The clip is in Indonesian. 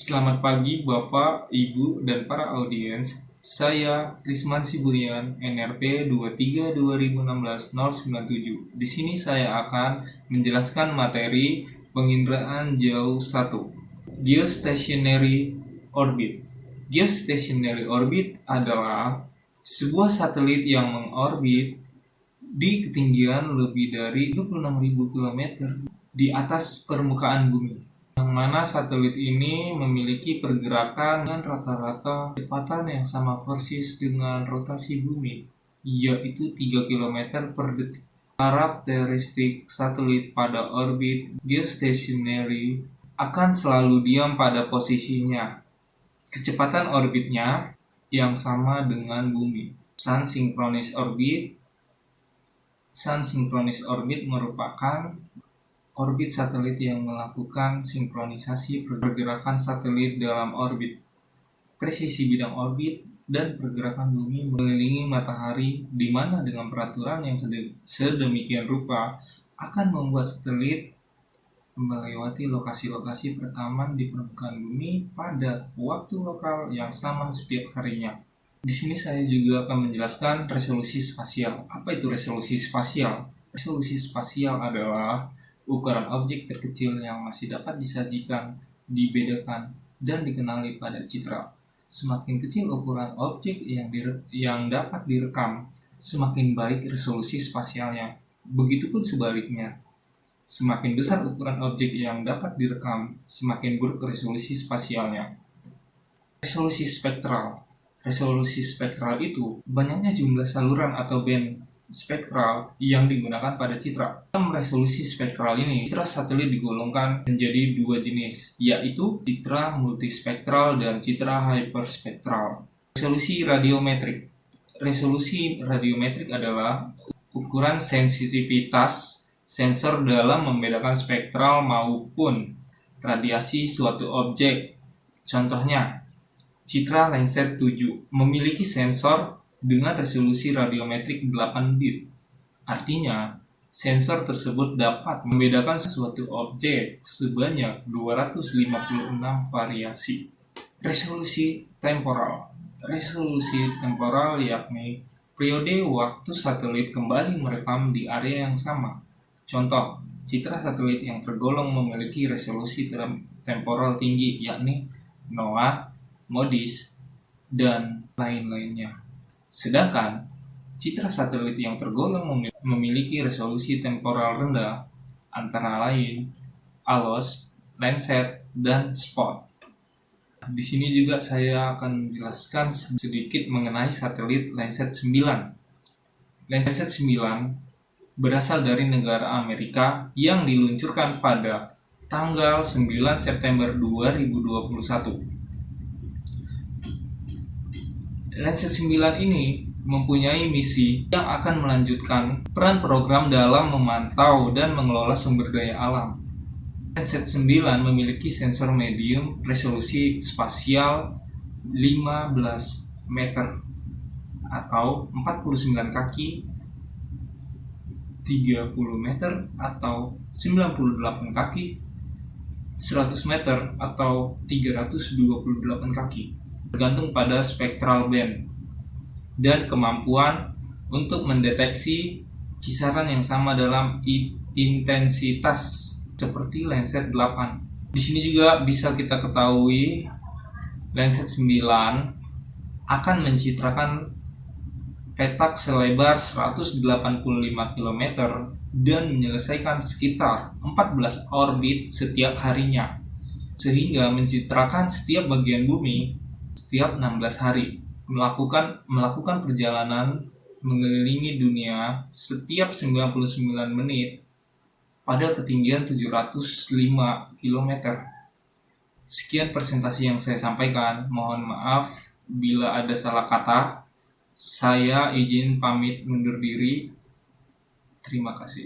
Selamat pagi Bapak, Ibu, dan para audiens. Saya Risman Siburian, NRP 23/2016-097. Di sini saya akan menjelaskan materi penginderaan jauh 1. Geostationary Orbit. Geostationary orbit adalah sebuah satelit yang mengorbit di ketinggian lebih dari 26.000 km di atas permukaan bumi, yang mana satelit ini memiliki pergerakan dengan rata-rata kecepatan yang sama persis dengan rotasi bumi, yaitu 3 km per detik. Karakteristik satelit pada orbit geostationary akan selalu diam pada posisinya. Kecepatan orbitnya yang sama dengan bumi. Sun synchronous orbit merupakan orbit satelit yang melakukan sinkronisasi pergerakan satelit dalam orbit, presisi bidang orbit, dan pergerakan bumi mengelilingi matahari, di mana dengan peraturan yang sedemikian rupa akan membuat satelit melewati lokasi-lokasi perekaman di permukaan bumi pada waktu lokal yang sama setiap harinya. Di sini saya juga akan menjelaskan resolusi spasial. Apa itu resolusi spasial? Resolusi spasial adalah ukuran objek terkecil yang masih dapat disajikan, dibedakan, dan dikenali pada citra. Semakin kecil ukuran objek yang dapat direkam, semakin baik resolusi spasialnya. Begitupun sebaliknya, semakin besar ukuran objek yang dapat direkam, semakin buruk resolusi spasialnya. Resolusi spektral. Resolusi spektral itu banyaknya jumlah saluran atau band spektral yang digunakan pada citra. Dalam resolusi spektral ini, citra satelit digolongkan menjadi dua jenis, yaitu citra multispektral dan citra hyperspektral. Resolusi radiometrik. Resolusi radiometrik adalah ukuran sensitivitas sensor dalam membedakan spektral maupun radiasi suatu objek. Contohnya, citra Landsat 7 memiliki sensor dengan resolusi radiometrik 8 bit. Artinya, sensor tersebut dapat membedakan suatu objek sebanyak 256 variasi. Resolusi temporal. Resolusi temporal yakni periode waktu satelit kembali merekam di area yang sama. Contoh, citra satelit yang tergolong memiliki resolusi temporal tinggi yakni NOAA, MODIS, dan lain-lainnya. Sedangkan citra satelit yang tergolong memiliki resolusi temporal rendah antara lain ALOS, Landsat, dan SPOT. Di sini juga saya akan menjelaskan sedikit mengenai satelit Landsat 9. Landsat 9 berasal dari negara Amerika yang diluncurkan pada tanggal 9 September 2021. Landsat 9 ini mempunyai misi yang akan melanjutkan peran program dalam memantau dan mengelola sumber daya alam. Landsat 9 memiliki sensor medium resolusi spasial 15 meter atau 49 kaki, 30 meter atau 98 kaki, 100 meter atau 328 kaki, tergantung pada spektral band dan kemampuan untuk mendeteksi kisaran yang sama dalam intensitas seperti Landsat 8. Di sini juga bisa kita ketahui Landsat 9 akan mencitrakan petak selebar 185 km dan menyelesaikan sekitar 14 orbit setiap harinya, sehingga mencitrakan setiap bagian bumi setiap 16 hari, melakukan perjalanan mengelilingi dunia setiap 99 menit pada ketinggian 705 km. Sekian presentasi yang saya sampaikan. Mohon maaf bila ada salah kata. Saya izin pamit undur diri. Terima kasih.